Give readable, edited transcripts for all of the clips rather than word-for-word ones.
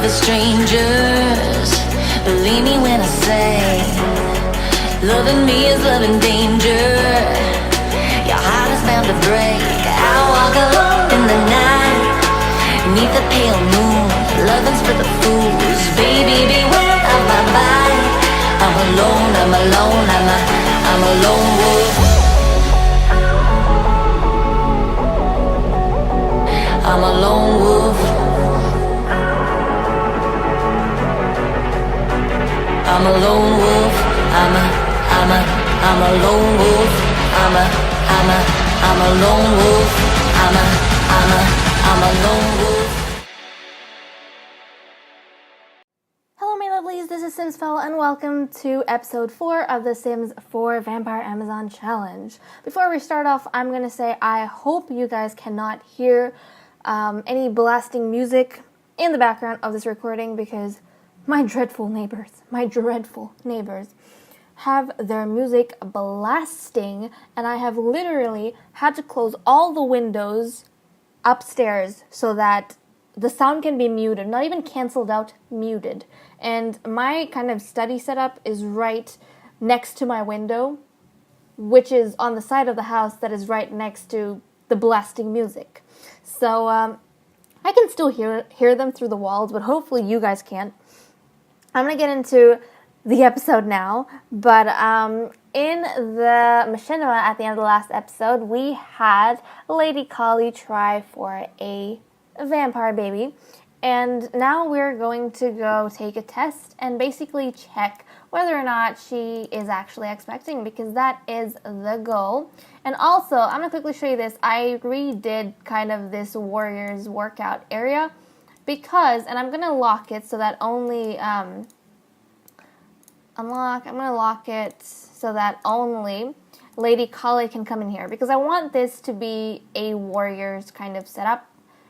love is strangers. Believe me when I say, loving me is loving danger. Your heart is bound to break. I walk alone in the night, beneath the pale moon. Loving's for the fools. Baby, beware of my bite. I'm alone, I'm alone, I'm a lone wolf. I'm a lone wolf. I'm a lone wolf. I'm a lone wolf. I'm a lone wolf. I'm a lone wolf. Hello my lovelies, this is SimsFell and welcome to episode 4 of the Sims 4 Vampire Amazon Challenge. Before we start off, I'm going to say I hope you guys cannot hear any blasting music in the background of this recording because my dreadful neighbors have their music blasting, and I have literally had to close all the windows upstairs so that the sound can be muted, not even canceled out, muted. And my kind of study setup is right next to my window, which is on the side of the house that is right next to the blasting music. So I can still hear them through the walls, but hopefully you guys can't. I'm going to get into the episode now, but in the machinima at the end of the last episode, we had Lady Kali try for a vampire baby, and now we're going to go take a test and basically check whether or not she is actually expecting, because that is the goal. And also, I'm going to quickly show you this. I redid kind of this warriors workout area because, and I'm going to lock it so that only, I'm going to lock it so that only Lady Kali can come in here, because I want this to be a warriors kind of setup.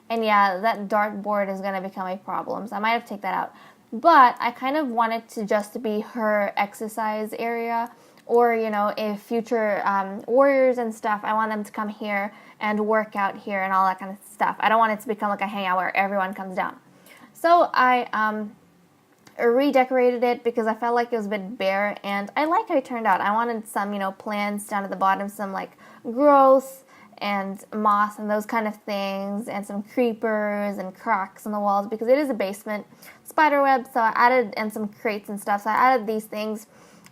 And yeah, that dartboard is going to become a problem, so I might have to take that out. But I kind of want it to just be her exercise area, or, you know, if future warriors and stuff, I want them to come here and work out here and all that kind of stuff. I don't want it to become like a hangout where everyone comes down. So I redecorated it because I felt like it was a bit bare, and I like how it turned out. I wanted some, you know, plants down at the bottom, some like growth and moss and those kind of things, and some creepers and cracks on the walls because it is a basement. Spiderweb, so I added, and some crates and stuff, so I added these things.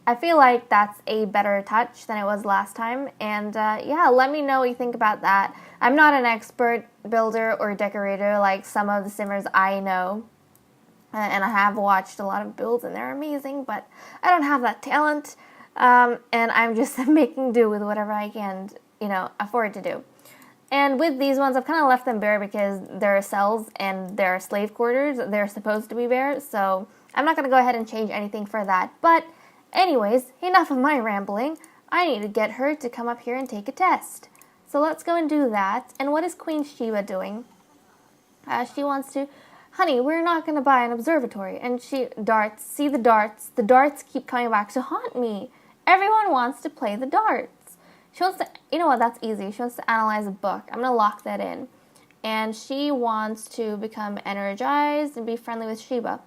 I feel like that's a better touch than it was last time, and yeah, let me know what you think about that. I'm not an expert builder or decorator like some of the simmers I know, and I have watched a lot of builds and they're amazing, but I don't have that talent, and I'm just making do with whatever I can, you know, afford to do. And with these ones, I've kind of left them bare because they're cells and they're slave quarters. They're supposed to be bare, so I'm not going to go ahead and change anything for that. But anyways, enough of my rambling. I need to get her to come up here and take a test. So let's go and do that. And what is Queen Sheba doing? She wants to, honey, we're not going to buy an observatory. And darts, see the darts? The darts keep coming back to haunt me. Everyone wants to play the darts. She wants to, you know what, that's easy. She wants to analyze a book. I'm going to lock that in. And she wants to become energized and be friendly with Sheba.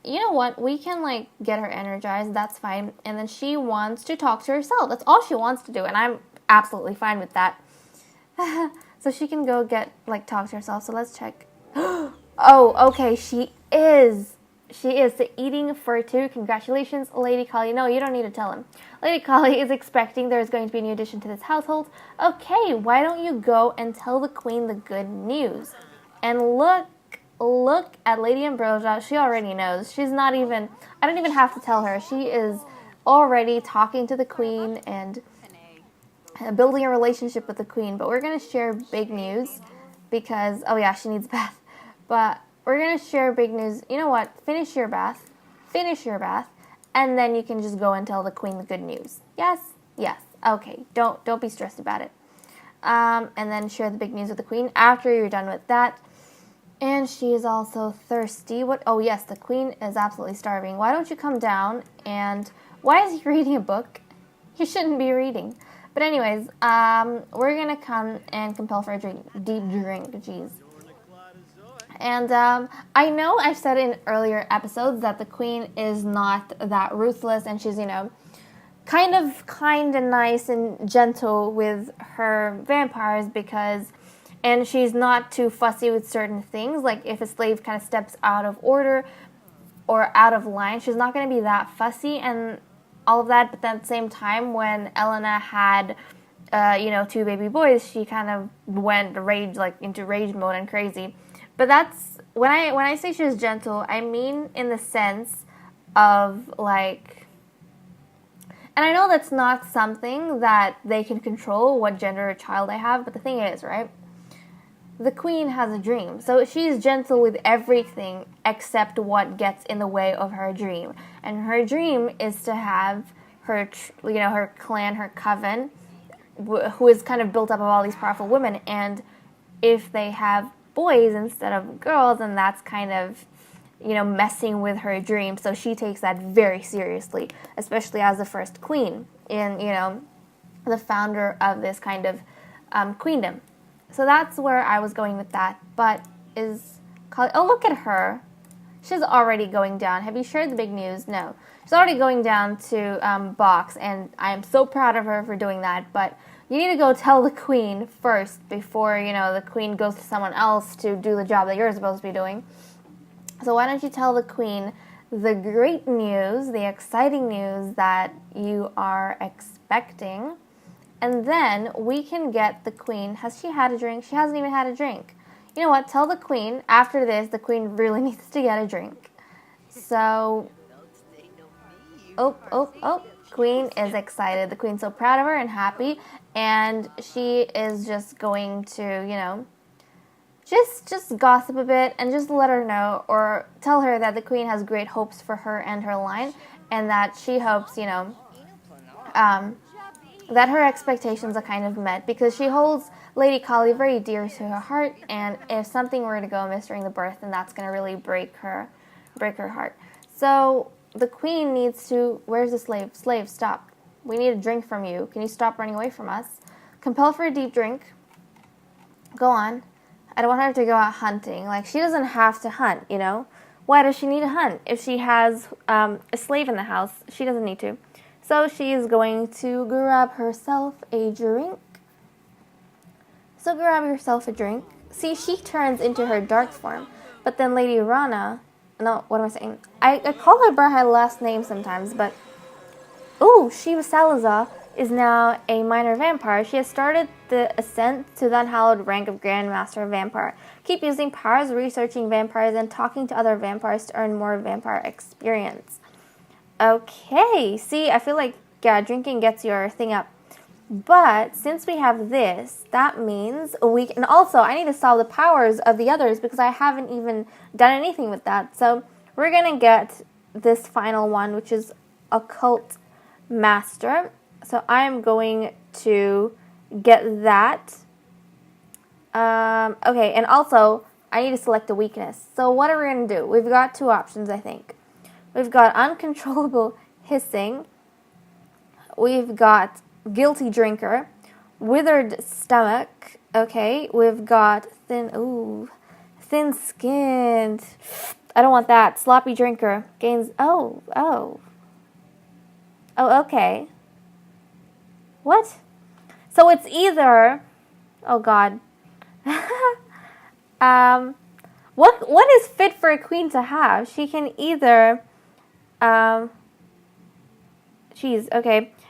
You know what, we can, like, get her energized. That's fine. And then she wants to talk to herself. That's all she wants to do. And I'm absolutely fine with that. So she can go talk to herself. So let's check. Oh, okay, she is. So eating for 2. Congratulations, Lady Kali. No, you don't need to tell him. Lady Kali is expecting there's going to be a new addition to this household. Okay, why don't you go and tell the queen the good news? And look at Lady Ambrosia. She already knows. She's not even, I don't even have to tell her. She is already talking to the queen and building a relationship with the queen. But we're going to share big news because, oh yeah, she needs a bath. But we're going to share big news. You know what? Finish your bath, and then you can just go and tell the queen the good news. Yes? Yes. Okay. Don't be stressed about it. And then share the big news with the queen after you're done with that. And she is also thirsty. What? Oh, yes, the queen is absolutely starving. Why don't you come down and... Why is he reading a book? He shouldn't be reading. But anyways, we're going to come and compel for a drink. Deep drink. Jeez. And I know I've said in earlier episodes that the queen is not that ruthless, and she's, kind and nice and gentle with her vampires and she's not too fussy with certain things. Like if a slave kind of steps out of order or out of line, she's not going to be that fussy and all of that. But then at the same time, when Elena had, 2 baby boys, she kind of went into rage mode and crazy. But that's when I say she's gentle, I mean in the sense of and I know that's not something that they can control, what gender a child they have, but the thing is, right? The queen has a dream, so she's gentle with everything except what gets in the way of her dream. And her dream is to have her clan, her coven, who is kind of built up of all these powerful women. And if they have boys instead of girls, then that's kind of, messing with her dream. So she takes that very seriously, especially as the first queen and, the founder of this kind of queendom. So that's where I was going with that. But oh, look at her. She's already going down. Have you shared the big news? No. She's already going down to box, and I am so proud of her for doing that. But you need to go tell the queen first before, the queen goes to someone else to do the job that you're supposed to be doing. So why don't you tell the queen the great news, the exciting news that you are expecting, and then we can get the queen. Has she had a drink? She hasn't even had a drink. You know what? Tell the queen, after this, the queen really needs to get a drink. So, Queen is excited. The queen's so proud of her and happy, and she is just going to, just gossip a bit and just let her know or tell her that the queen has great hopes for her and her line, and that she hopes, that her expectations are kind of met, because she holds Lady Kali very dear to her heart, and if something were to go amiss during the birth, then that's going to really break her heart. So the queen needs to, where's the slave? Slave, stop. We need a drink from you. Can you stop running away from us? Compel for a deep drink. Go on. I don't want her to go out hunting. She doesn't have to hunt, Why does she need to hunt? If she has a slave in the house, she doesn't need to. So she is going to grab herself a drink. So grab yourself a drink. See, she turns into her dark form. But then Lady Rana... No, what am I saying? I call her by her last name sometimes, but... Oh, Shiva Salazar is now a minor vampire. She has started the ascent to the unhallowed rank of Grandmaster Vampire. Keep using powers, researching vampires, and talking to other vampires to earn more vampire experience. Okay, see, I feel like, drinking gets your thing up. But since we have this, that means we can... And also, I need to solve the powers of the others because I haven't even done anything with that. So we're going to get this final one, which is Occult Master. So I'm going to get that. Okay, and also, I need to select a weakness. So what are we going to do? We've got 2 options, I think. We've got Uncontrollable Hissing. We've got Guilty Drinker. Withered Stomach. Okay, we've got Thin-Skinned. I don't want that. Sloppy Drinker. Gains... Oh, okay. What? So it's either... Oh, God. What is fit for a queen to have? She can either... okay.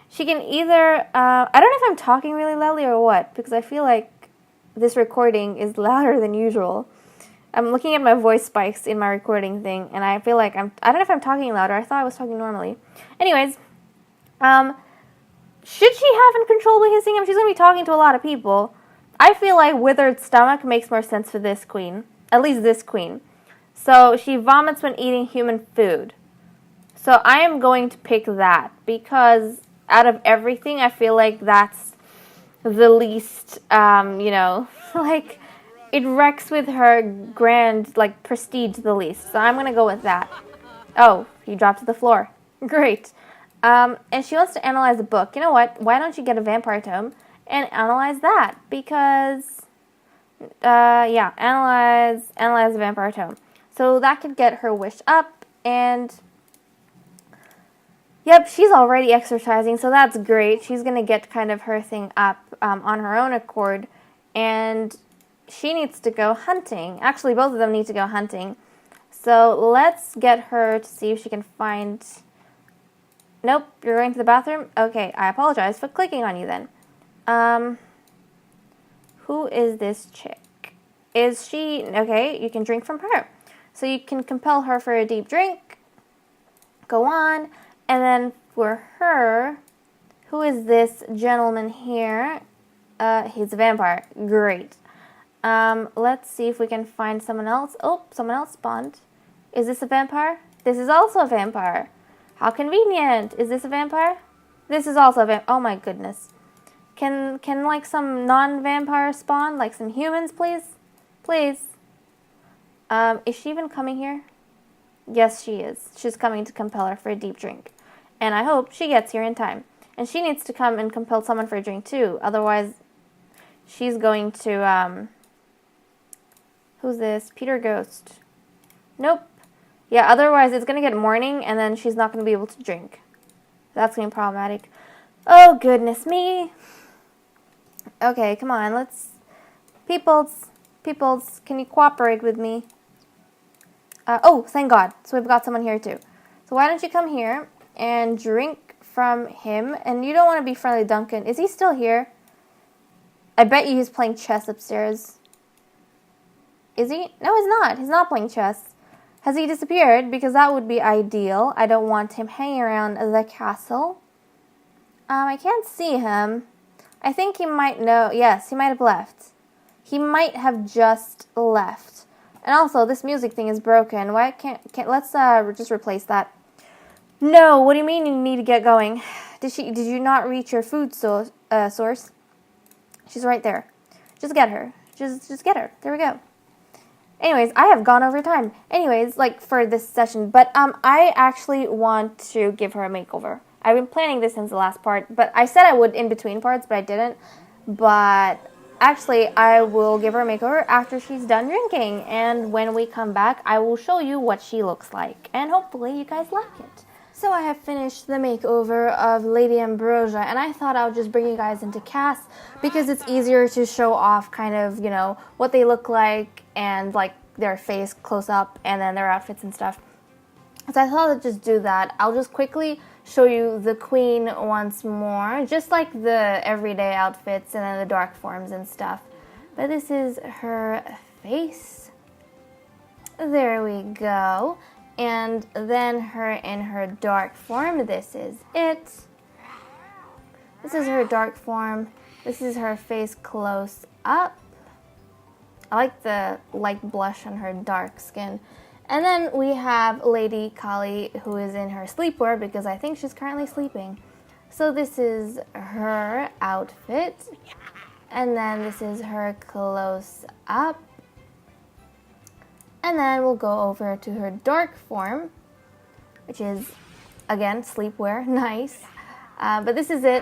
She can either... I don't know if I'm talking really loudly or what, because I feel like this recording is louder than usual. I'm looking at my voice spikes in my recording thing, and I feel like I don't know if I'm talking louder. I thought I was talking normally. Anyways, should she have uncontrollable hissing? She's going to be talking to a lot of people. I feel like Withered Stomach makes more sense for this queen. At least this queen. So she vomits when eating human food. So I am going to pick that because out of everything, I feel like that's the least, like it wrecks with her grand, prestige the least. So I'm going to go with that. Oh, he dropped to the floor. Great. And she wants to analyze a book. You know what? Why don't you get a vampire tome and analyze that? Because Yeah, analyze the vampire tone. So that could get her wish up, and yep, she's already exercising, so that's great. She's gonna get kind of her thing up on her own accord, and she needs to go hunting. Actually, both of them need to go hunting. So let's get her to see if she can find... Nope, you're going to the bathroom? Okay, I apologize for clicking on you then. Who is this chick? Is she... Okay, you can drink from her. So you can compel her for a deep drink. Go on. And then for her, who is this gentleman here? He's a vampire. Great. Let's see if we can find someone else. Oh, someone else spawned. Is this a vampire? This is also a vampire. How convenient. Is this a vampire? This is also a vampire. Oh my goodness. Can like some non-vampire spawn? Like some humans, please? Please. Is she even coming here? Yes, she is. She's coming to compel her for a deep drink. And I hope she gets here in time. And she needs to come and compel someone for a drink too. Otherwise, she's going to, who's this? Peter Ghost. Nope. Yeah, otherwise it's going to get morning and then she's not going to be able to drink. That's going to be problematic. Oh, goodness me. Okay, come on, let's... Peoples, can you cooperate with me? Oh, thank God. So we've got someone here too. So why don't you come here and drink from him? And you don't want to be friendly, Duncan. Is he still here? I bet you he's playing chess upstairs. Is he? No, he's not. He's not playing chess. Has he disappeared? Because that would be ideal. I don't want him hanging around the castle. I can't see him. I think he might know. Yes, he might have left. He might have just left. And also, this music thing is broken. Why can't let's just replace that. No, what do you mean you need to get going? Did you not reach your food source? She's right there. Just get her. Just get her. There we go. Anyways, I have gone over time. Anyways, like for this session, but I actually want to give her a makeover. I've been planning this since the last part, but I said I would in between parts, but I didn't. But actually, I will give her a makeover after she's done drinking, and when we come back, I will show you what she looks like, and hopefully you guys like it. So I have finished the makeover of Lady Ambrosia, and I thought I would just bring you guys into cast because it's easier to show off kind of, you know, what they look like and like their face close up and then their outfits and stuff. So I thought I'd just do that. I'll just quickly show you the queen once more, just like the everyday outfits and then the dark forms and stuff. But this is her face. There we go. And then her in her dark form. This is it. This is her dark form. This is her face close up. I like the light blush on her dark skin. And then we have Lady Kali, who is in her sleepwear because I think she's currently sleeping. So this is her outfit. And then this is her close up. And then we'll go over to her dark form, which is, again, sleepwear. Nice. But this is it.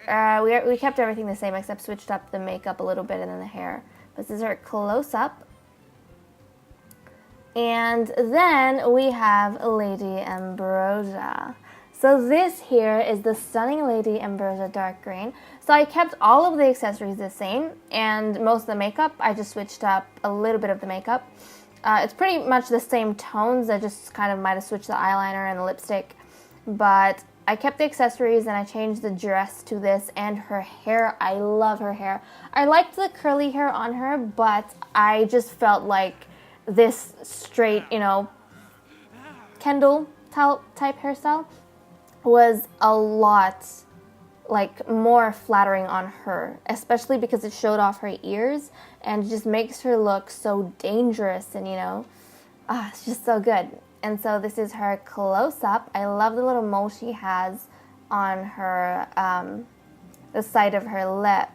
We kept everything the same except switched up the makeup a little bit and then the hair. This is her close-up. And then we have Lady Ambrosia. So this here is the stunning Lady Ambrosia dark green. So I kept all of the accessories the same, and most of the makeup, I just switched up a little bit of the makeup. It's pretty much the same tones. I just kind of might have switched the eyeliner and the lipstick. But I kept the accessories and I changed the dress to this, and her hair. I love her hair. I liked the curly hair on her, but I just felt like this straight, you know, Kendall type hairstyle was a lot like more flattering on her, especially because it showed off her ears and just makes her look so dangerous, and you know, it's just so good. And so this is her close-up. I love the little mole she has on her, the side of her lip.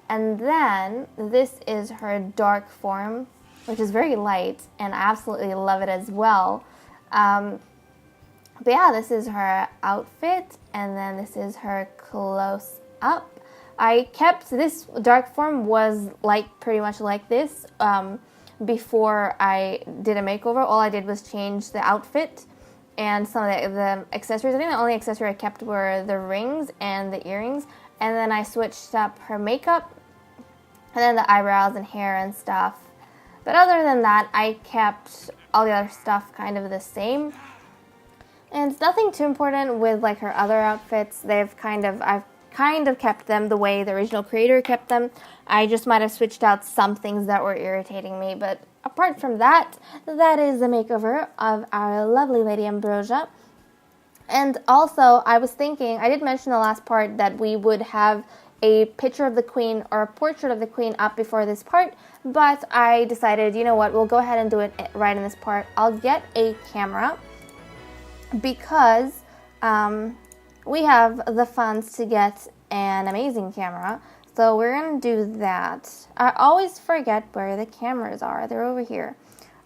And then this is her dark form, which is very light, and I absolutely love it as well. But yeah, this is her outfit, and then this is her close-up. I kept this dark form was pretty much like this before I did a makeover. All I did was change the outfit and some of the accessories. I think the only accessory I kept were the rings and the earrings, and then I switched up her makeup and then the eyebrows and hair and stuff. But other than that, I kept all the other stuff kind of the same. And it's nothing too important with like her other outfits. I've kind of kept them the way the original creator kept them. I just might have switched out some things that were irritating me. But apart from that, that is the makeover of our lovely Lady Ambrosia. And also, I was thinking, I did mention in the last part that we would have a picture of the queen or a portrait of the queen up before this part, but I decided, you know what, we'll go ahead and do it right in this part. I'll get a camera because we have the funds to get an amazing camera, so we're going to do that. I always forget where the cameras are. They're over here.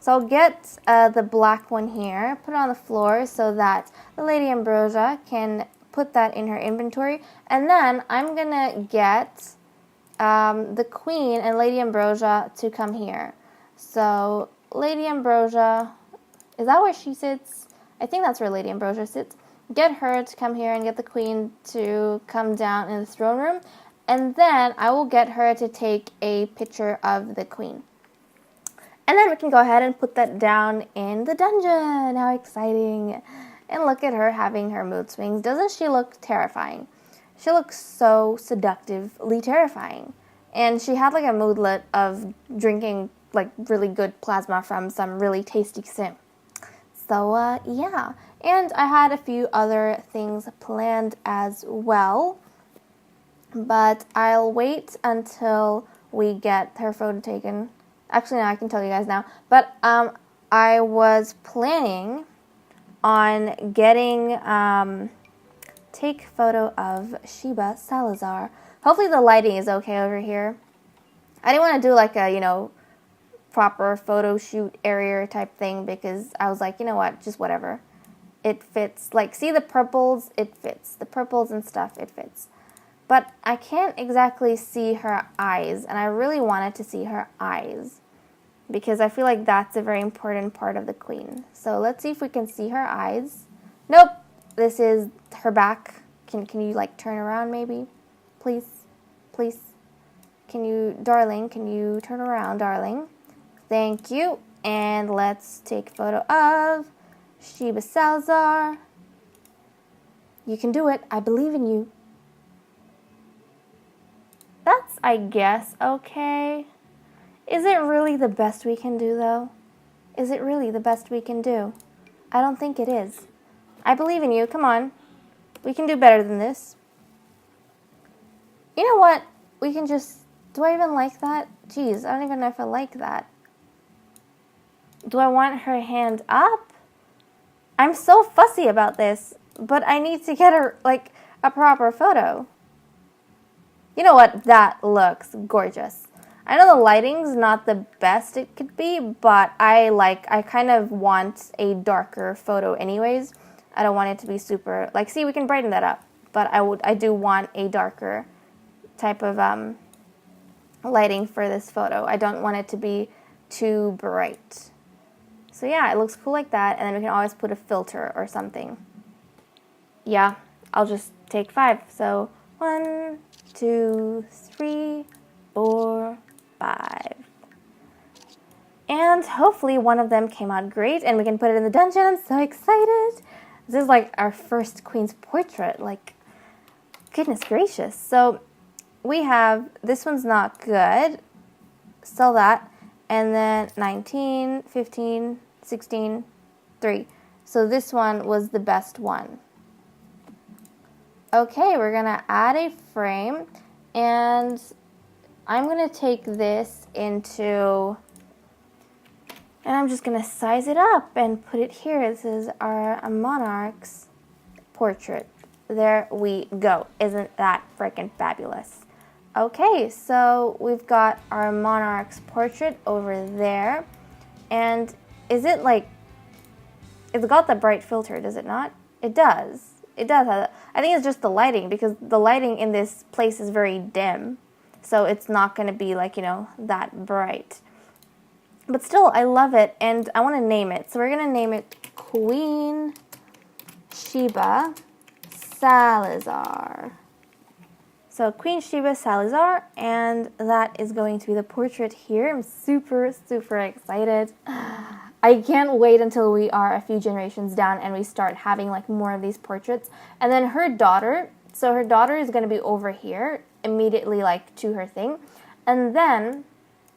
So I'll get the black one here, put it on the floor so that the Lady Ambrosia can put that in her inventory, and then I'm gonna get the queen and Lady Ambrosia to come here. So Lady Ambrosia, is that where she sits? I think that's where Lady Ambrosia sits. Get her to come here and get the queen to come down in the throne room, and then I will get her to take a picture of the queen. And then we can go ahead and put that down in the dungeon. How exciting. And look at her having her mood swings. Doesn't she look terrifying? She looks so seductively terrifying. And she had like a moodlet of drinking like really good plasma from some really tasty sim. So yeah. And I had a few other things planned as well. But I'll wait until we get her photo taken. Actually, no, I can tell you guys now. But I was planning on getting take photo of Sheba Salazar. Hopefully the lighting is okay over here. I didn't want to do like a, proper photo shoot area type thing because I was like, you know what, just whatever. It fits. Like, see the purples? It fits. The purples and stuff, it fits. But I can't exactly see her eyes, and I really wanted to see her eyes because I feel like that's a very important part of the queen. So let's see if we can see her eyes. Nope, this is her back. Can you like turn around maybe? Please? Please? Can you turn around, darling? Thank you. And let's take a photo of Sheba Salazar. You can do it. I believe in you. That's, I guess, okay. Is it really the best we can do, though? Is it really the best we can do? I don't think it is. I believe in you. Come on. We can do better than this. You know what? We can just... Do I even like that? Jeez, I don't even know if I like that. Do I want her hand up? I'm so fussy about this, but I need to get a proper photo. You know what? That looks gorgeous. I know the lighting's not the best it could be, but I kind of want a darker photo anyways. I don't want it to be super, see, we can brighten that up, but I do want a darker type of lighting for this photo. I don't want it to be too bright. So yeah, it looks cool like that, and then we can always put a filter or something. Yeah, I'll just take 5. So 1, 2, 3, 4, 5. And hopefully one of them came out great, and we can put it in the dungeon. I'm so excited. This is like our first queen's portrait. Like, goodness gracious. So we have, this one's not good. Sell that. And then 19, 15, 16, 3. So this one was the best one. Okay, we're going to add a frame. And I'm going to take this into... And I'm just going to size it up and put it here. This is our monarch's portrait. There we go. Isn't that freaking fabulous? Okay, so we've got our monarch's portrait over there. And is it like... It's got the bright filter, does it not? It does. It does have, I think it's just the lighting, because the lighting in this place is very dim. So it's not going to be like, you know, that bright. But still, I love it, and I want to name it. So we're going to name it Queen Sheba Salazar. So Queen Sheba Salazar, and that is going to be the portrait here. I'm super, super excited. I can't wait until we are a few generations down and we start having like more of these portraits. And then her daughter, so her daughter is going to be over here, immediately like to her thing. And then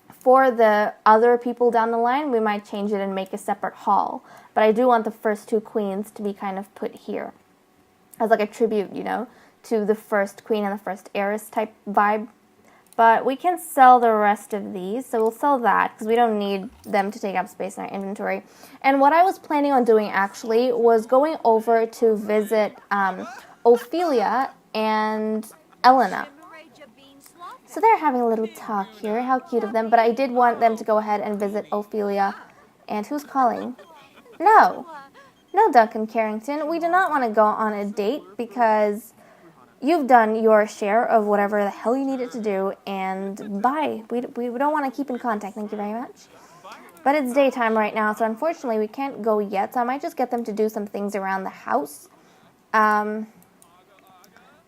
for the other people down the line, we might change it and make a separate hall. But I do want the first two queens to be kind of put here as like a tribute, you know, to the first queen and the first heiress type vibe. But we can sell the rest of these, so we'll sell that because we don't need them to take up space in our inventory. And what I was planning on doing actually was going over to visit Ophelia and Elena. So they're having a little talk here. How cute of them. But I did want them to go ahead and visit Ophelia. And who's calling? No, Duncan Carrington. We do not want to go on a date because you've done your share of whatever the hell you needed to do, and bye. We don't want to keep in contact, thank you very much. But it's daytime right now, so unfortunately we can't go yet, so I might just get them to do some things around the house. I'm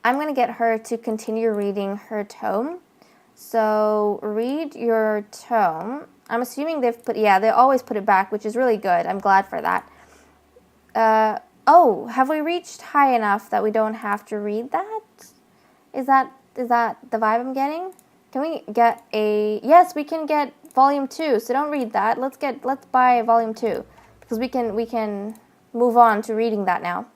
going to get her to continue reading her tome. So read your tome. I'm assuming they've put, yeah, they always put it back, which is really good. I'm glad for that. Oh, have we reached high enough that we don't have to read that? Is that the vibe I'm getting? Can we get a... Yes, we can get volume 2, so don't read that. Let's buy volume 2, because we can move on to reading that now.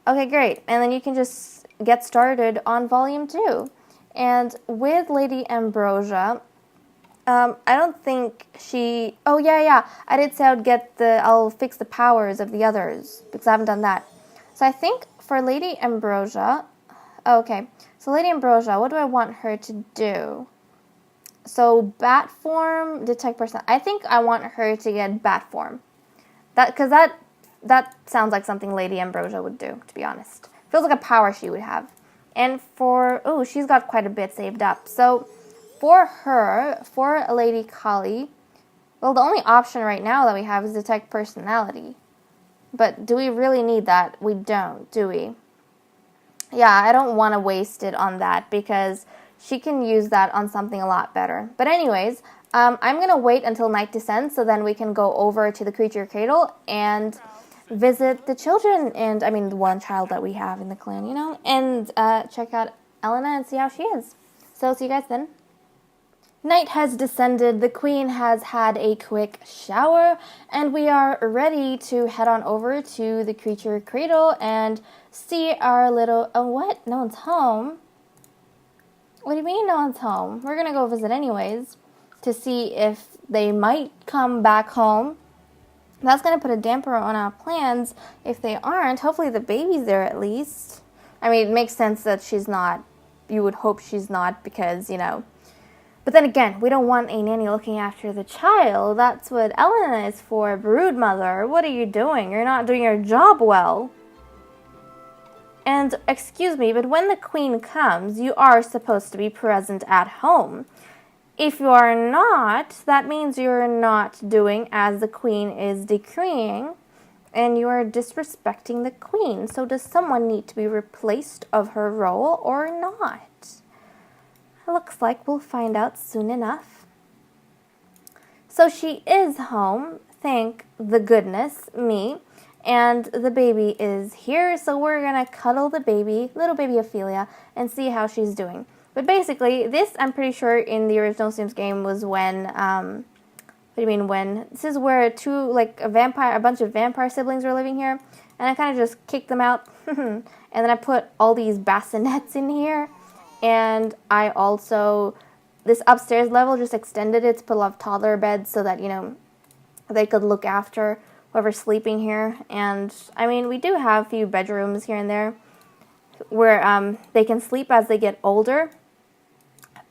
Okay, great. And then you can just get started on volume 2. And with Lady Ambrosia, I don't think she... Oh, yeah. I did say I'll fix the powers of the others, because I haven't done that. So I think for Lady Ambrosia... Oh, okay. So Lady Ambrosia, what do I want her to do? So bat form, detect person. I think I want her to get bat form. Because that sounds like something Lady Ambrosia would do, to be honest. Feels like a power she would have. And for... Oh, she's got quite a bit saved up. So... For Lady Kali, well, the only option right now that we have is detect personality. But do we really need that? We don't, do we? Yeah, I don't want to waste it on that because she can use that on something a lot better. But anyways, I'm going to wait until night descends so then we can go over to the creature cradle and visit the children. And, I mean, the one child that we have in the clan, you know. And check out Elena and see how she is. So, see you guys then. Night has descended, the queen has had a quick shower, and we are ready to head on over to the creature cradle and see our little... Oh, what? No one's home? What do you mean no one's home? We're gonna go visit anyways to see if they might come back home. That's gonna put a damper on our plans if they aren't. Hopefully the baby's there at least. I mean, it makes sense that she's not. You would hope she's not because, you know... But then again, we don't want a nanny looking after the child. That's what Elena is for, brood mother. What are you doing? You're not doing your job well. And, excuse me, but when the queen comes, you are supposed to be present at home. If you are not, that means you're not doing as the queen is decreeing, and you are disrespecting the queen. So does someone need to be replaced of her role or not? Looks like we'll find out soon enough. So she is home, thank the goodness, me, and the baby is here, so we're gonna cuddle the baby, little baby Ophelia, and see how she's doing. But basically, this, I'm pretty sure, in the original Sims game was when, what do you mean when? This is where a bunch of vampire siblings were living here, and I kind of just kicked them out, and then I put all these bassinets in here. And I also, this upstairs level just extended it to put a lot of toddler beds so that, you know, they could look after whoever's sleeping here. And, I mean, we do have a few bedrooms here and there where they can sleep as they get older.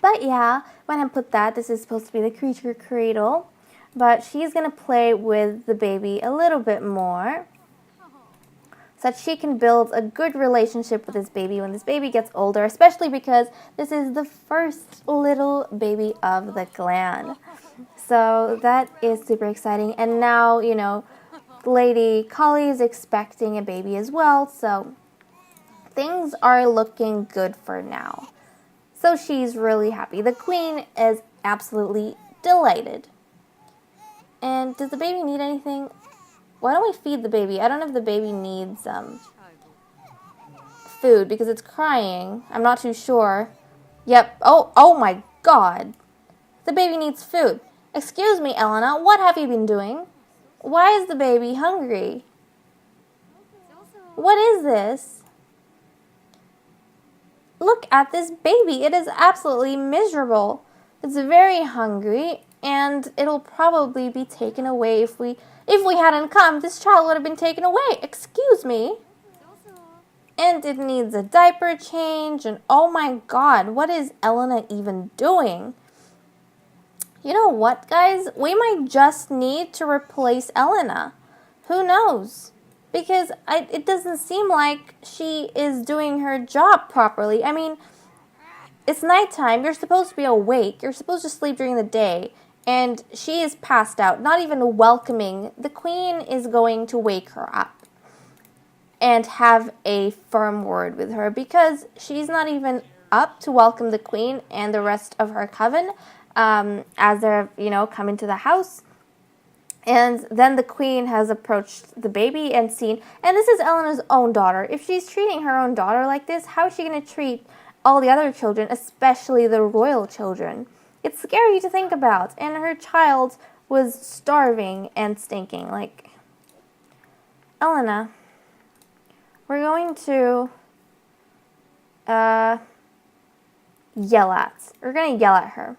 But, yeah, when I put that, this is supposed to be the creature cradle. But she's going to play with the baby a little bit more. so that she can build a good relationship with this baby when this baby gets older, especially because this is the first little baby of the clan. So that is super exciting. And now, Lady Kali is expecting a baby as well, so things are looking good for now. So she's really happy. The queen is absolutely delighted. And does the baby need anything? Why don't we feed the baby? I don't know if the baby needs food because it's crying. I'm not too sure. Yep. Oh my god. The baby needs food. Excuse me, Elena. What have you been doing? Why is the baby hungry? What is this? Look at this baby. It is absolutely miserable. It's very hungry, and it'll probably be taken away if we hadn't come. This child would have been taken away. Excuse me. And it needs a diaper change, and oh my god, what is Elena even doing? You know what, guys? We might just need to replace Elena. Who knows? Because it doesn't seem like she is doing her job properly. I mean, it's nighttime. You're supposed to be awake. You're supposed to sleep during the day. And she is passed out, not even welcoming. The queen is going to wake her up and have a firm word with her because she's not even up to welcome the queen and the rest of her coven as they're, come into the house. And then the queen has approached the baby and seen, and this is Elena's own daughter. If she's treating her own daughter like this, how is she going to treat all the other children, especially the royal children? It's scary to think about. And her child was starving and stinking. Like, Elena, we're going to yell at. We're going to yell at her.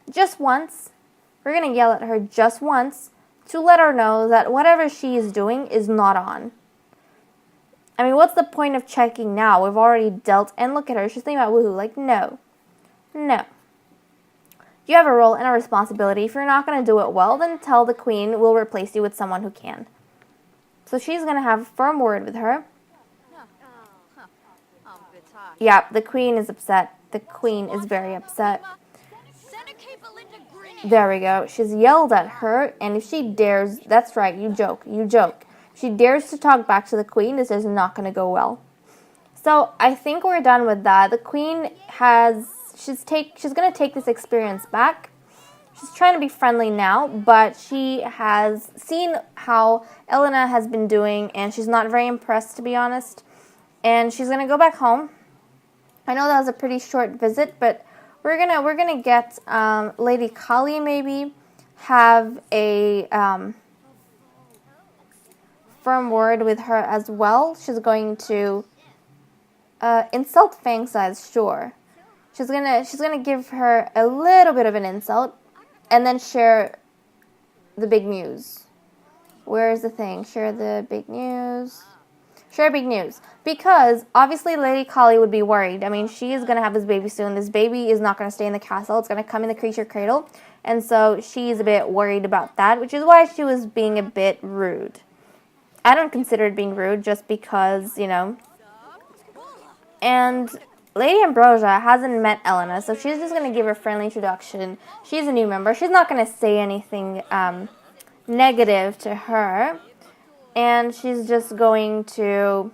Just once. We're going to yell at her just once to let her know that whatever she is doing is not on. I mean, what's the point of checking now? We've already dealt, and look at her. She's thinking about woohoo. Like, no. You have a role and a responsibility. If you're not going to do it well, then tell the queen we'll replace you with someone who can. So she's going to have a firm word with her. Yeah, the queen is upset. The queen is very upset. There we go. She's yelled at her, and if she dares, that's right, you joke. If she dares to talk back to the queen, this is not going to go well. So I think we're done with that. The queen she's going to take this experience back. She's trying to be friendly now, but she has seen how Elena has been doing, and she's not very impressed, to be honest. And she's going to go back home. I know that was a pretty short visit, but we're gonna get Lady Kali maybe have a firm word with her as well. She's going to insult Fang Size, sure. She's gonna give her a little bit of an insult, and then share the big news. Where's the thing? Share the big news. Share big news. Because, obviously, Lady Kali would be worried. I mean, she is going to have this baby soon. This baby is not going to stay in the castle. It's going to come in the creature cradle. And so, she's a bit worried about that, which is why she was being a bit rude. I don't consider it being rude just because, And Lady Ambrosia hasn't met Elena, so she's just going to give her a friendly introduction. She's a new member. She's not going to say anything negative to her. And she's just going to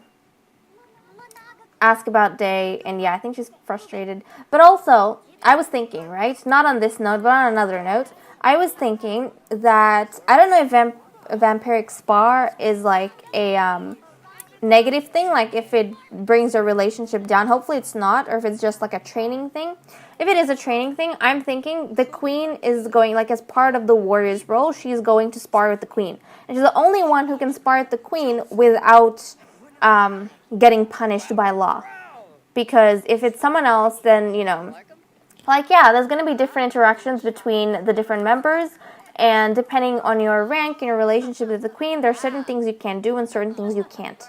ask about Day. And yeah, I think she's frustrated. But also, I was thinking, right? Not on this note, but on another note. I was thinking that, I don't know if vampiric spar is like a negative thing. Like if it brings your relationship down. Hopefully it's not. Or if it's just like a training thing. If it is a training thing, I'm thinking the queen is going, like as part of the warrior's role, she's going to spar with the queen. And she's the only one who can spar with the queen without getting punished by law. Because if it's someone else, then, there's going to be different interactions between the different members. And depending on your rank and your relationship with the queen, there are certain things you can do and certain things you can't.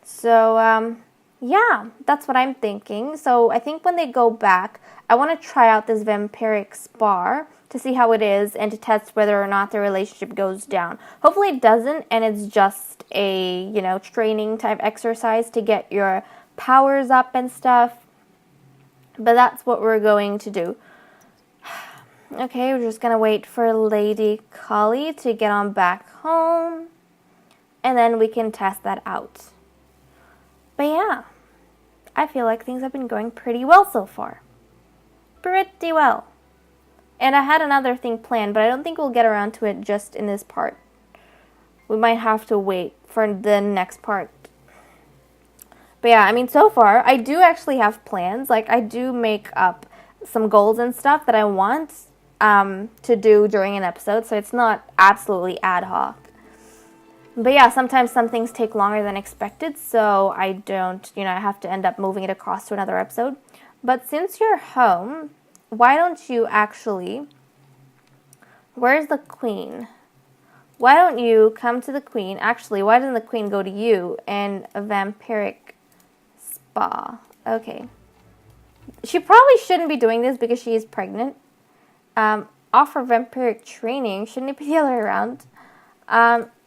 So, yeah, that's what I'm thinking. So I think when they go back, I want to try out this vampiric spar to see how it is and to test whether or not the relationship goes down. Hopefully it doesn't, and it's just a, you know, training type exercise to get your powers up and stuff. But that's what we're going to do. Okay, we're just gonna wait for Lady Kali to get on back home, and then we can test that out. But yeah, I feel like things have been going pretty well so far. Pretty well. And I had another thing planned, but I don't think we'll get around to it just in this part. We might have to wait for the next part. But yeah, I mean, so far, I do actually have plans. Like, I do make up some goals and stuff that I want to do during an episode, so it's not absolutely ad hoc. But yeah, sometimes some things take longer than expected, so I don't, you know, I have to end up moving it across to another episode. But since you're home, why don't you actually, where's the queen? Why don't you come to the queen? Actually, why doesn't the queen go to you and a vampiric spa? Okay. She probably shouldn't be doing this because she is pregnant. Offer vampiric training. Shouldn't it be the other way around?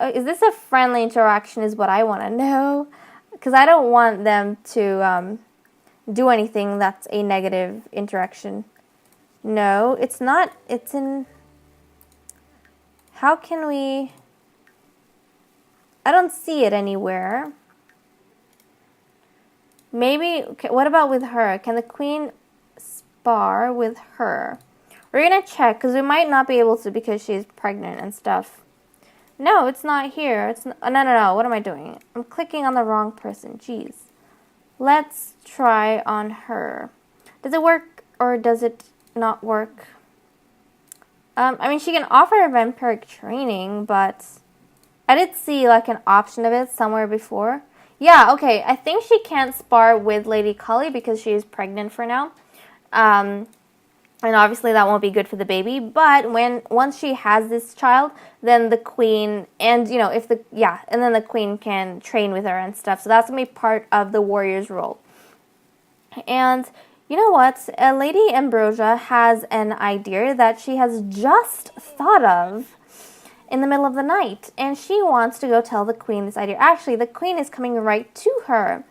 Is this a friendly interaction is what I want to know. Because I don't want them to do anything that's a negative interaction. No, it's not. It's in... How can we... I don't see it anywhere. Maybe... Okay, what about with her? Can the queen spar with her? We're going to check, because we might not be able to because she's pregnant and stuff. No, it's not here. It's not, no. What am I doing? I'm clicking on the wrong person. Jeez. Let's try on her. Does it work or does it not work? I mean, she can offer a vampiric training, but I did see like an option of it somewhere before. Yeah, okay. I think she can't spar with Lady Kali because she is pregnant for now. And obviously that won't be good for the baby, but once she has this child, then the queen, and you know, and then the queen can train with her and stuff. So that's going to be part of the warrior's role. And you know what? Lady Ambrosia has an idea that she has just thought of in the middle of the night, and she wants to go tell the queen this idea. Actually, the queen is coming right to her.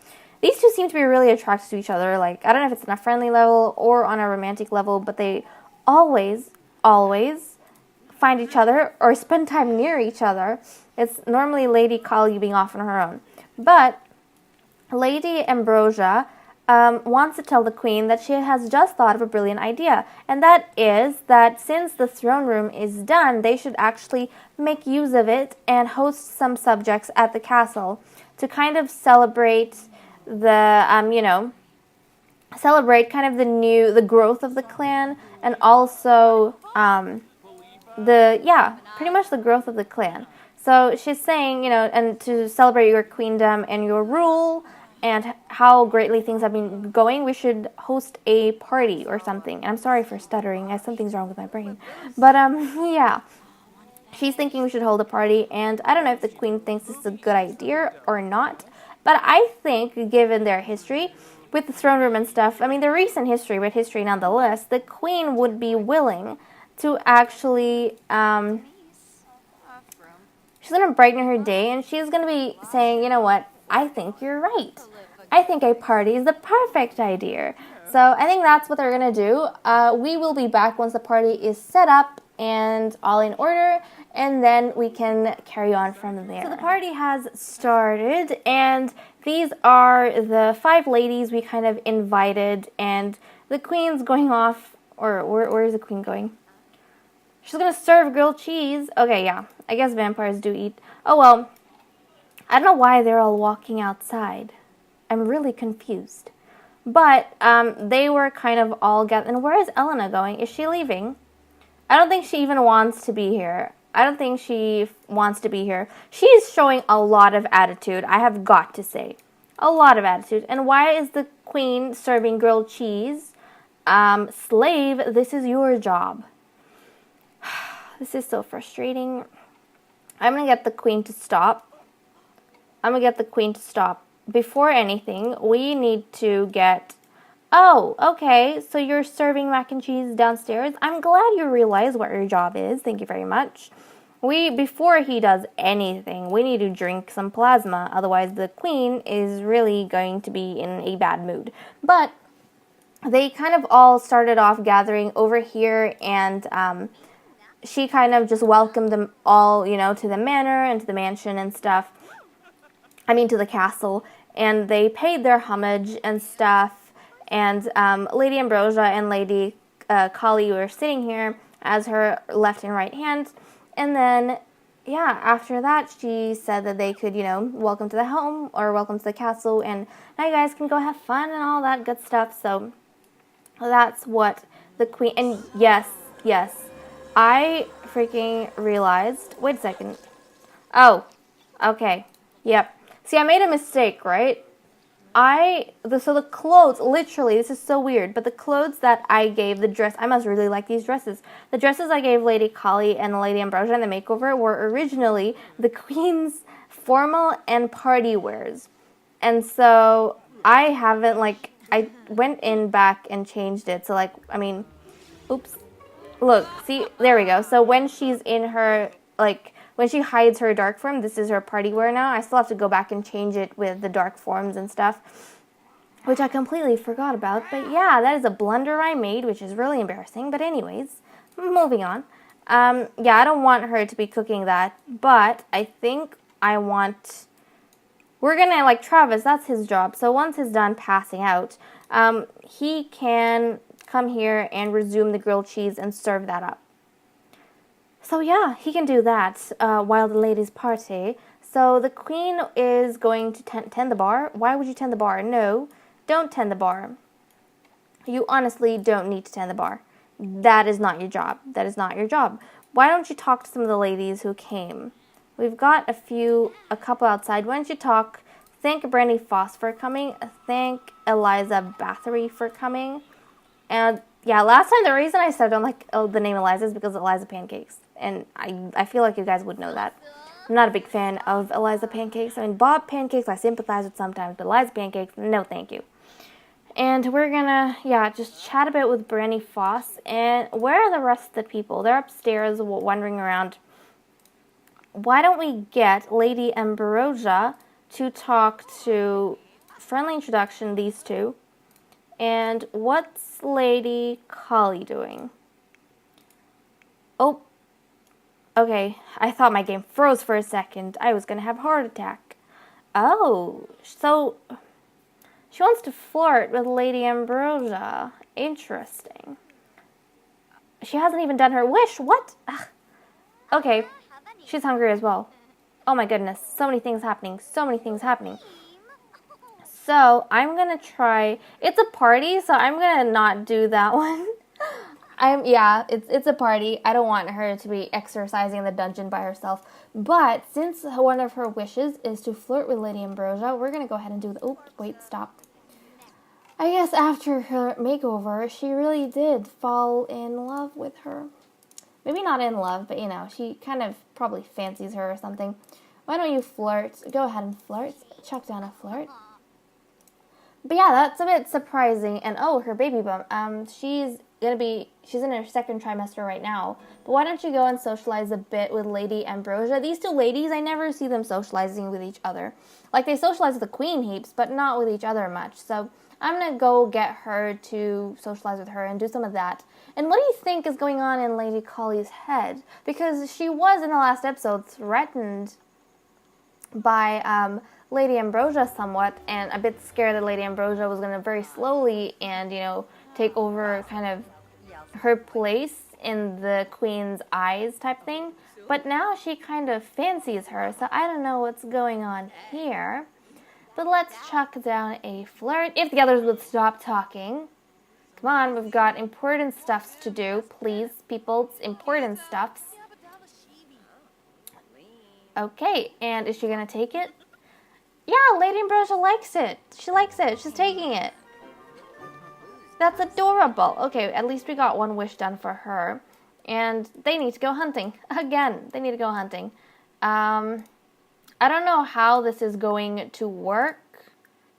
These two seem to be really attracted to each other. Like, I don't know if it's on a friendly level or on a romantic level, but they always find each other or spend time near each other. It's normally Lady Kali being off on her own. But Lady Ambrosia wants to tell the queen that she has just thought of a brilliant idea. And that is that since the throne room is done, they should actually make use of it and host some subjects at the castle to kind of celebrate the, celebrate kind of the growth of the clan, and also, pretty much the growth of the clan. So she's saying, and to celebrate your queendom and your rule, and how greatly things have been going, we should host a party or something. And I'm sorry for stuttering, something's wrong with my brain. But, yeah. She's thinking we should hold a party, and I don't know if the queen thinks this is a good idea or not. But I think, given their history with the throne room and stuff, I mean, the recent history, but history nonetheless, the queen would be willing to actually, she's going to brighten her day, and she's going to be saying, you know what, I think you're right. I think a party is the perfect idea. So I think that's what they're going to do. We will be back once the party is set up and all in order, and then we can carry on from there. So the party has started, and these are the 5 ladies we kind of invited, and the queen's going off, or where is the queen going? She's going to serve grilled cheese. Okay, yeah, I guess vampires do eat. Oh, well, I don't know why they're all walking outside. I'm really confused. But they were kind of all gathered. And where is Elena going? Is she leaving? I don't think she even wants to be here. I don't think she wants to be here. She's showing a lot of attitude, I have got to say. A lot of attitude. And why is the queen serving grilled cheese? Slave, this is your job. This is so frustrating. I'm going to get the queen to stop. Before anything, we need to get Oh, okay. So you're serving mac and cheese downstairs. I'm glad you realize what your job is. Thank you very much. Before he does anything, we need to drink some plasma. Otherwise, the queen is really going to be in a bad mood. But they kind of all started off gathering over here, and she kind of just welcomed them all, to the manor and to the mansion and stuff. I mean, to the castle. And they paid their homage and stuff. And Lady Ambrosia and Lady Kali were sitting here as her left and right hand. And then, yeah, after that, she said that they could, welcome to the home or welcome to the castle. And now you guys can go have fun and all that good stuff. So that's what the queen... And yes, I freaking realized... Wait a second. Oh, okay. Yep. See, I made a mistake, right? So the clothes, literally, this is so weird, but the clothes that I gave, the dress, I must really like these dresses. The dresses I gave Lady Kali and Lady Ambrosia in the makeover were originally the queen's formal and party wears. And so I haven't, I went in back and changed it. So, oops. Look, see, there we go. So when she's in her, when she hides her dark form, this is her party wear now. I still have to go back and change it with the dark forms and stuff, which I completely forgot about. But yeah, that is a blunder I made, which is really embarrassing. But anyways, moving on. Yeah, I don't want her to be cooking that, but I think we're gonna, Travis, that's his job. So once he's done passing out, he can come here and resume the grilled cheese and serve that up. So yeah, he can do that while the ladies party. So the queen is going to tend the bar. Why would you tend the bar? No, don't tend the bar. You honestly don't need to tend the bar. That is not your job. That is not your job. Why don't you talk to some of the ladies who came? We've got a couple outside. Why don't you talk? Thank Brandy Foss for coming. Thank Eliza Bathory for coming. And yeah, last time the reason I said I don't like the name Eliza is because Eliza Pancakes. And I feel like you guys would know that. I'm not a big fan of Eliza Pancakes. I mean, Bob Pancakes I sympathize with sometimes, but Eliza Pancakes, no thank you. And we're gonna, just chat a bit with Brandy Foss. And where are the rest of the people? They're upstairs wandering around. Why don't we get Lady Ambrosia to talk to, friendly introduction, these two. And what's Lady Kali doing? Oh, okay, I thought my game froze for a second. I was going to have a heart attack. Oh, so she wants to flirt with Lady Ambrosia. Interesting. She hasn't even done her wish. What? Ugh. Okay, she's hungry as well. Oh my goodness, so many things happening. So many things happening. So I'm going to try, it's a party, so I'm going to not do that one. It's a party. I don't want her to be exercising in the dungeon by herself. But since one of her wishes is to flirt with Lady Ambrosia, we're going to go ahead and do the... Oops, wait, stop. I guess after her makeover, she really did fall in love with her. Maybe not in love, but she kind of probably fancies her or something. Why don't you flirt? Go ahead and flirt. Chuck down a flirt. But yeah, that's a bit surprising. And oh, her baby bump. She's in her second trimester right now. But why don't you go and socialize a bit with Lady Ambrosia? These two ladies, I never see them socializing with each other. They socialize with the queen heaps, but not with each other much. So I'm going to go get her to socialize with her and do some of that. And what do you think is going on in Lady Kali's head? Because she was, in the last episode, threatened by Lady Ambrosia somewhat, and a bit scared that Lady Ambrosia was going to very slowly and, take over kind of her place in the queen's eyes type thing. But now she kind of fancies her, so I don't know what's going on here. But let's chuck down a flirt. If the others would stop talking. Come on, we've got important stuffs to do. Please, people, it's important stuffs. Okay, and is she going to take it? Yeah, Lady Ambrosia likes it. She likes it. She's taking it. That's adorable. Okay, at least we got one wish done for her. And they need to go hunting. Again, they need to go hunting. I don't know how this is going to work,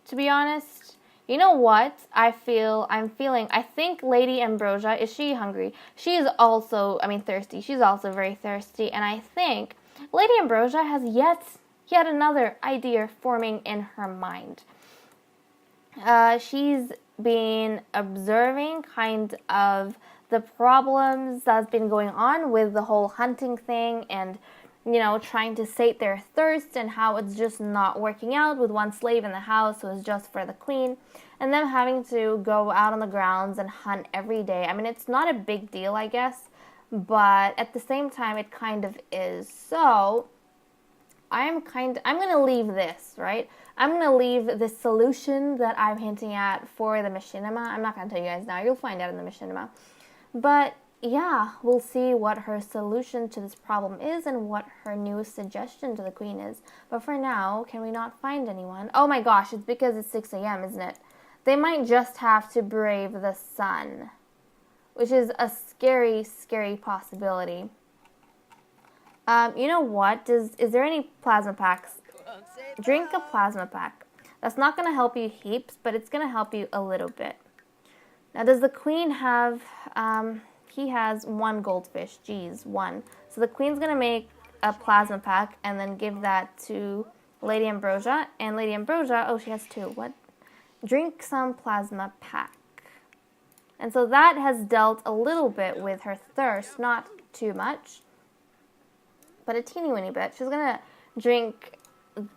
to be honest. You know what? I think Lady Ambrosia, is she hungry? She is also, thirsty. She's also very thirsty. And I think Lady Ambrosia has yet another idea forming in her mind. She's been observing kind of the problems that's been going on with the whole hunting thing and, trying to sate their thirst and how it's just not working out with one slave in the house who is just for the queen and them having to go out on the grounds and hunt every day. It's not a big deal, I guess, but at the same time, it kind of is. So I'm going to leave this, right? I'm going to leave the solution that I'm hinting at for the machinima. I'm not going to tell you guys now. You'll find out in the machinima. But yeah, we'll see what her solution to this problem is and what her newest suggestion to the queen is. But for now, can we not find anyone? Oh my gosh, it's because it's 6 a.m., isn't it? They might just have to brave the sun, which is a scary, scary possibility. You know what? Is there any plasma packs? Drink a plasma pack. That's not going to help you heaps, but it's going to help you a little bit. Now, does the queen have... he has 1 goldfish. Geez, 1. So the queen's going to make a plasma pack and then give that to Lady Ambrosia. And Lady Ambrosia, oh, she has 2. What? Drink some plasma pack. And so that has dealt a little bit with her thirst. Not too much, but a teeny weeny bit. She's going to drink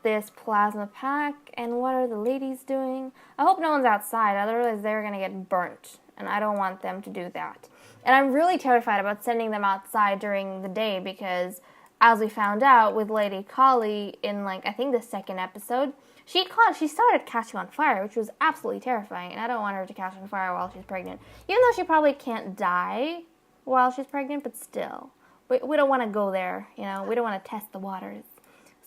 this plasma pack. And what are the ladies doing? I hope no one's outside, otherwise they're going to get burnt. And I don't want them to do that. And I'm really terrified about sending them outside during the day because, as we found out with Lady Kali in, I think the 2nd episode, she started catching on fire, which was absolutely terrifying. And I don't want her to catch on fire while she's pregnant. Even though she probably can't die while she's pregnant, but still. We don't want to go there, We don't want to test the waters.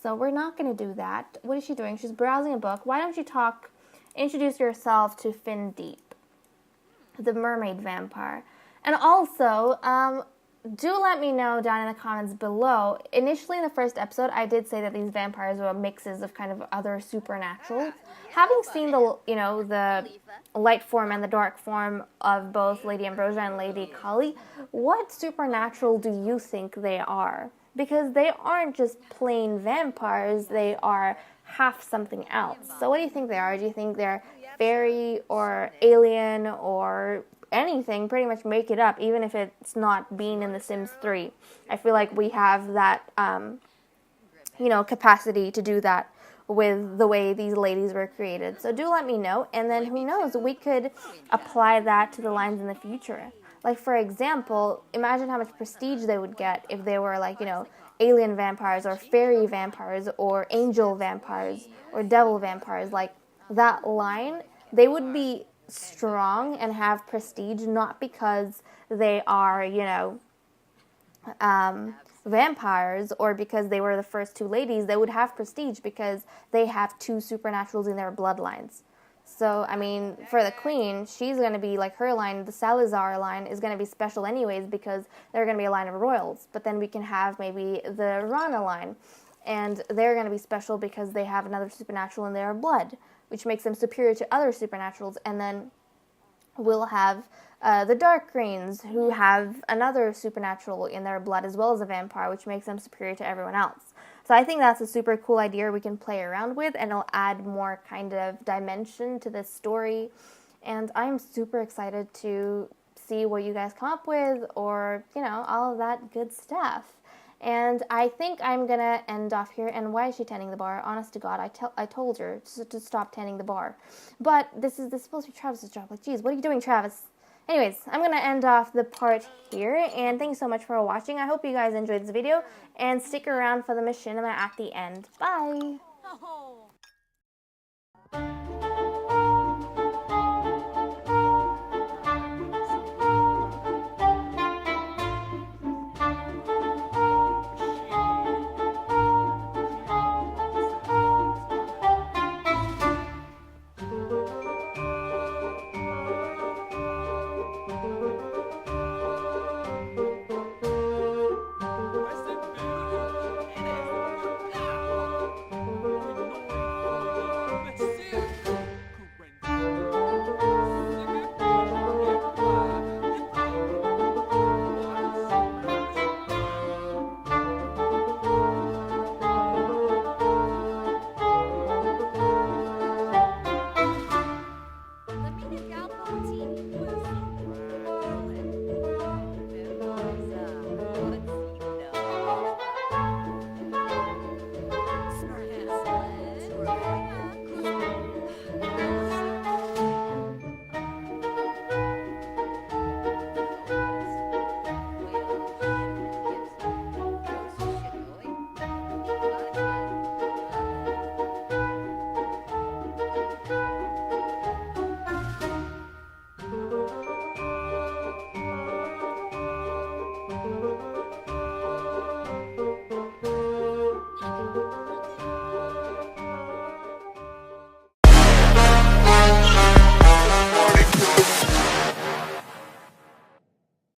So we're not going to do that. What is she doing? She's browsing a book. Why don't you introduce yourself to Fin Deep, the mermaid vampire. And also, do let me know down in the comments below. Initially in the 1st episode, I did say that these vampires were mixes of kind of other supernaturals. Having seen the light form and the dark form of both Lady Ambrosia and Lady Kali, what supernatural do you think they are? Because they aren't just plain vampires, they are half something else. So what do you think they are? Do you think they're fairy or alien or anything? Pretty much make it up, even if it's not being in The Sims 3. I feel like we have that, capacity to do that with the way these ladies were created. So do let me know, and then who knows, we could apply that to the lines in the future. Like, for example, imagine how much prestige they would get if they were, alien vampires or fairy vampires or angel vampires or devil vampires. Like, that line, they would be strong and have prestige not because they are, vampires or because they were the first 2 ladies. They would have prestige because they have 2 supernaturals in their bloodlines. So, for the queen, she's going to be, her line, the Salazar line, is going to be special anyways because they're going to be a line of royals. But then we can have maybe the Rana line, and they're going to be special because they have another supernatural in their blood, which makes them superior to other supernaturals. And then we'll have the Dark Greens, who have another supernatural in their blood as well as a vampire, which makes them superior to everyone else. So I think that's a super cool idea we can play around with, and it'll add more kind of dimension to this story. And I'm super excited to see what you guys come up with, or, all of that good stuff. And I think I'm going to end off here. And why is she tending the bar? Honest to God, I told her to stop tending the bar. But this is supposed to be Travis's job. Geez, what are you doing, Travis? Anyways, I'm going to end off the part here. And thanks so much for watching. I hope you guys enjoyed this video. And stick around for the machinima at the end. Bye!